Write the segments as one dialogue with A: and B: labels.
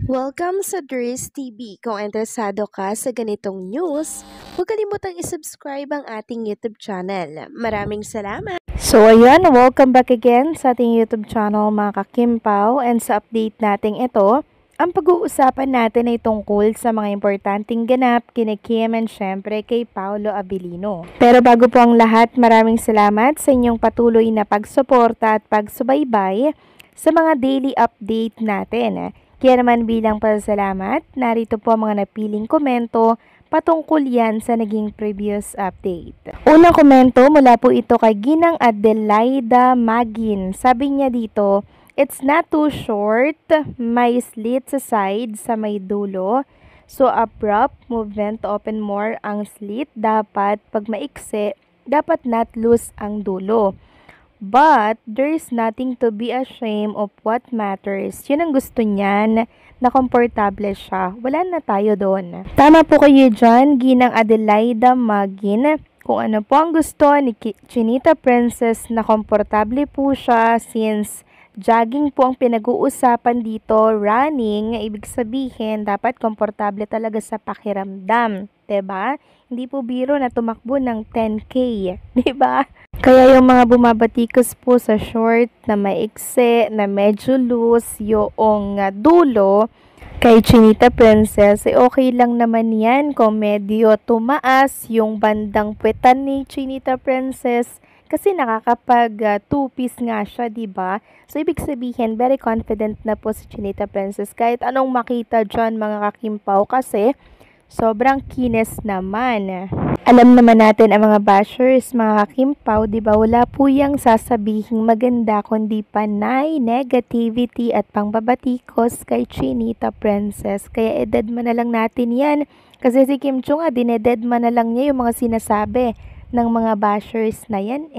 A: Welcome sa Dries TV. Kung interesado ka sa ganitong news, huwag kalimutang isubscribe ang ating YouTube channel. Maraming salamat!
B: So ayan, welcome back again sa ating YouTube channel mga kakimpaw, and sa update natin ito, ang pag-uusapan natin ay tungkol sa mga importanteng ganap kina Kim and syempre kay Paolo Abilino. Pero bago po ang lahat, maraming salamat sa inyong patuloy na pagsuporta at pagsubaybay sa mga daily update natin. Kaya naman bilang pasasalamat, narito po ang mga napiling komento patungkol yan sa naging previous update. Unang komento mula po ito kay Ginang Adelaida Magin. Sabi niya dito, it's not too short, may slit sa side sa may dulo. So abrupt movement to open more ang slit. Dapat pag maiksi, dapat not loose ang dulo. But there's nothing to be ashamed of what matters. Yun ang gusto niyan, na komportable siya. Wala na tayo doon. Tama po kayo dyan, Ginang Adelaida Magin. Kung ano po ang gusto ni Chinita Princess, na komportable po siya since jogging po ang pinag-uusapan dito, running, ibig sabihin, dapat komportable talaga sa pakiramdam. 'Di ba? Hindi po biro na tumakbo ng 10K. 'Di ba? Kaya yung mga bumabatikos po sa short na maiksi, na medyo loose, yung dulo, kay Chinita Princess, okay lang naman yan kung medyo tumaas yung bandang puwetan ni Chinita Princess. Kasi nakakapag two-piece nga siya, diba? So, ibig sabihin, very confident na po si Chinita Princess. Kahit anong makita dyan, mga kakimpaw, kasi sobrang kines naman. Alam naman natin ang mga bashers, mga kakimpaw, diba? Wala po yung sasabihing maganda, kundi panay, negativity at pangbabatikos kay Chinita Princess. Kaya ededma na lang natin yan. Kasi si Kim Chu nga, dinededma na lang niya yung mga sinasabi ng mga bashers na yan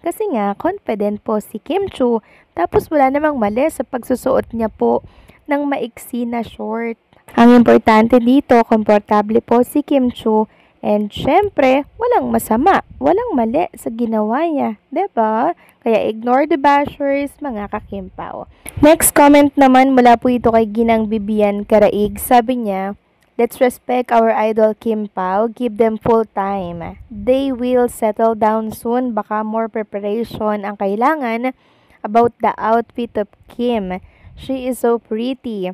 B: Kasi nga, confident po si Kim Chu. Tapos wala namang mali sa pagsusuot niya po ng maiksi na short. Ang importante dito, komportable po si Kim Chu. And syempre, walang masama, walang mali sa ginawa niya, 'di ba? Kaya ignore the bashers, mga kakimpaw. Next comment naman mula po ito kay Ginang Bibian Karaig. Sabi niya, let's respect our idol Kim Pao, give them full time. They will settle down soon, baka more preparation ang kailangan about the outfit of Kim. She is so pretty.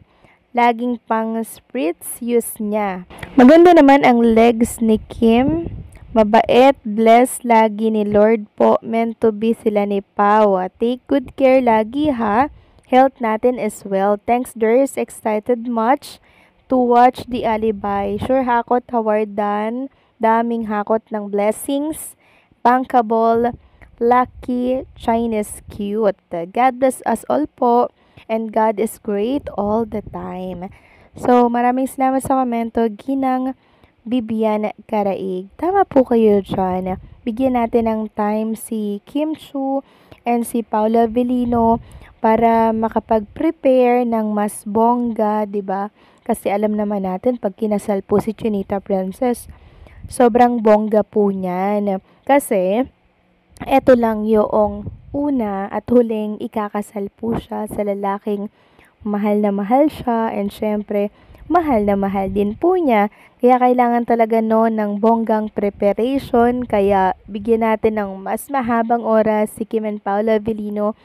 B: Laging pang spritz use niya. Maganda naman ang legs ni Kim. Mabait, blessed lagi ni Lord po. Meant to be sila ni Pao. Take good care lagi ha. Health natin as well. Thanks Ders, excited much to watch the Alibay. Sure hakot Howard Dan. Daming hakot ng blessings. Bankable, lucky, Chinese cute. God bless us all po. And God is great all the time. So, maraming salamat sa komento, Ginang Bibian Karaig. Tama po kayo dyan. Bigyan natin ng time si Kim Chu and si Paolo Abilino para makapag-prepare ng mas bongga, 'di ba? Kasi alam naman natin, pag kinasal po si Chinita Princess, sobrang bongga po niyan. Kasi, eto lang yung una at huling ikakasal po siya sa lalaking mahal na mahal siya, and syempre mahal na mahal din po niya. Kaya kailangan talaga ng bonggang preparation. Kaya bigyan natin ng mas mahabang oras si Kim and Paolo Abilino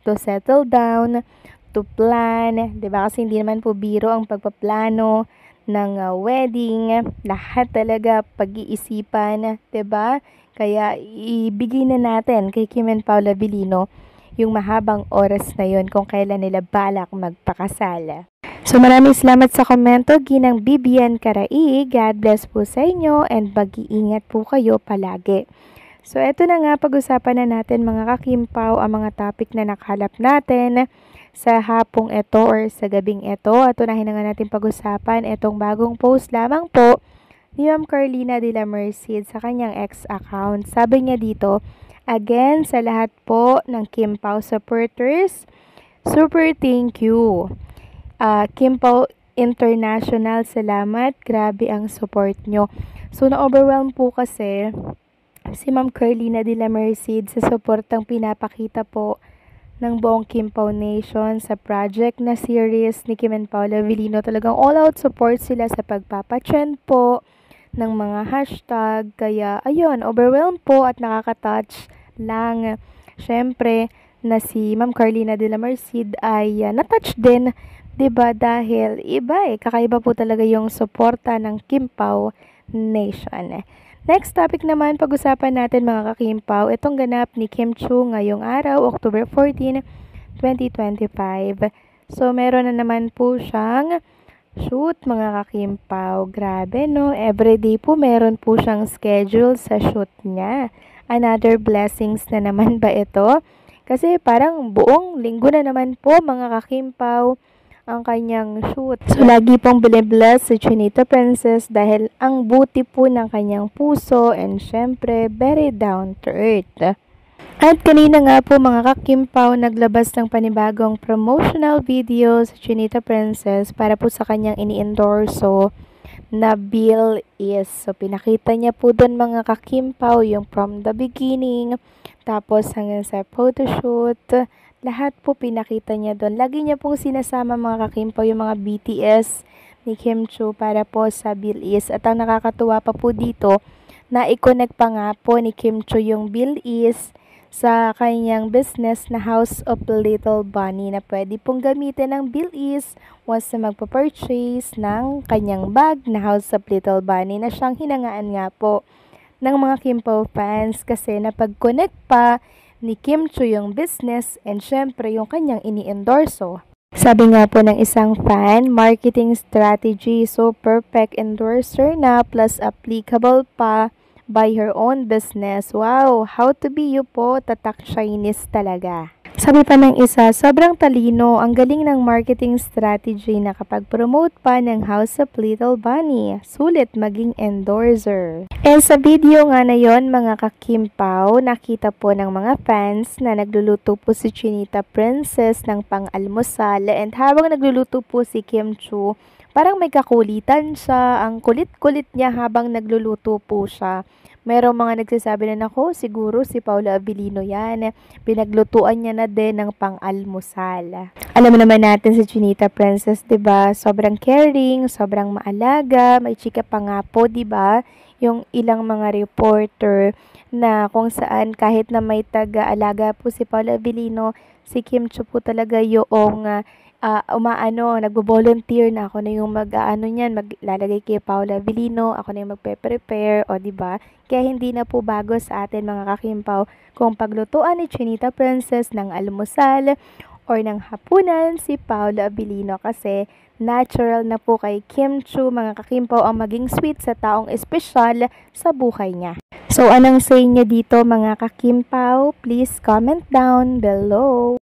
B: to settle down, to plan, 'di ba? Kasi hindi naman po biro ang pagpaplano ng wedding. Lahat talaga pag-iisipan, 'di ba? Kaya ibigay na natin kay Kim and Paolo Abilino yung mahabang oras na yon kung kailan nila balak magpakasal. So maraming salamat sa komento, Ginang Bibian Karaig. God bless po sa inyo and mag-iingat po kayo palagi. So eto na nga, pag-usapan na natin mga kakimpaw ang mga topic na nakahalap natin sa hapong ito or sa gabing ito. At unahin na nga natin pag-usapan itong bagong post lamang po ni Ma'am Carlina de la Merced sa kanyang ex account. Sabi niya dito, again, sa lahat po ng Kim Pao supporters, super thank you. Kim Pao International, salamat. Grabe ang support nyo. So, na-overwhelm po kasi si Ma'am Carlina de la Merced sa supportang pinapakita po ng buong Kim Pao Nation sa project na series ni Kim and Paula Avellino. Talagang all out support sila sa pagpapatrend po ng mga hashtag. Kaya ayun, overwhelmed po at nakaka-touch lang. Syempre na si Ma'am Carlina de la Merced ay na-touch din, 'di ba? Dahil iba kakaiba po talaga yung suporta ng Kim Pao Nation. Next topic naman, pag-usapan natin mga kakimpaw, itong ganap ni Kim Chiu ngayong araw, October 14, 2025. So, meron na naman po siyang shoot mga kakimpaw. Grabe no, everyday po meron po siyang schedule sa shoot niya. Another blessings na naman ba ito? Kasi parang buong linggo na naman po mga kakimpaw ang kanyang shoot. So, lagi pong binibless si Chinita Princess dahil ang buti po ng kanyang puso and syempre, very down to earth. At kanina nga po mga kakimpaw, naglabas ng panibagong promotional video si Chinita Princess para po sa kanyang ini-endorso na Bill Is. So, pinakita niya po doon mga kakimpaw yung from the beginning, tapos hanggang sa photoshoot, lahat po pinakita niya doon. Lagi niya pong sinasama mga kakimpaw yung mga BTS ni Kim Chiu para po sa Bill Is. At ang nakakatuwa pa po dito, na i-connect pa nga po ni Kim Chiu yung Bill Is sa kanyang business na House of Little Bunny na pwede pong gamitin ng Bill Is once na magpa-purchase ng kanyang bag na House of Little Bunny na siyang hinangaan nga po ng mga Kim Pao fans kasi napag-connect pa ni Kim Chiu yung business and syempre yung kanyang ini-endorso. Sabi nga po ng isang fan, marketing strategy, so perfect endorser na plus applicable pa by her own business. Wow, how to be you po, tatak Chinese talaga. Sabi pa ng isa, sobrang talino, ang galing ng marketing strategy na kapag promote pa ng House of Little Bunny. Sulit maging endorser. And sa video nga na yon mga kakimpaw, nakita po ng mga fans na nagluluto po si Chinita Princess ng pang-almusal. And habang nagluluto po si Kim Chiu, parang may kakulitan siya. Ang kulit-kulit niya habang nagluluto po siya. Merong mga nagsasabi na nako, siguro si Paula Avellino yan. Pinaglutuan niya na din ng pang-almusal. Alam mo naman natin si Chinita Princess, 'di ba? Sobrang caring, sobrang maalaga, may chika pa nga po, 'di ba? Yung ilang mga reporter na kung saan kahit na may taga-alaga po si Paula Avellino, si Kim Chiu po talaga yung nagbo-volunteer na ako na yung maglalagay kay Paula Avellino, ako na yung magpe-prepare, o diba? Kaya hindi na po bago sa atin mga kakimpaw kung paglutuan ni Chinita Princess ng almusal or ng hapunan si Paula Avellino kasi natural na po kay Kim Chiu mga kakimpaw ang maging sweet sa taong espesyal sa buhay niya. So anong say niyo dito mga kakimpaw? Please comment down below.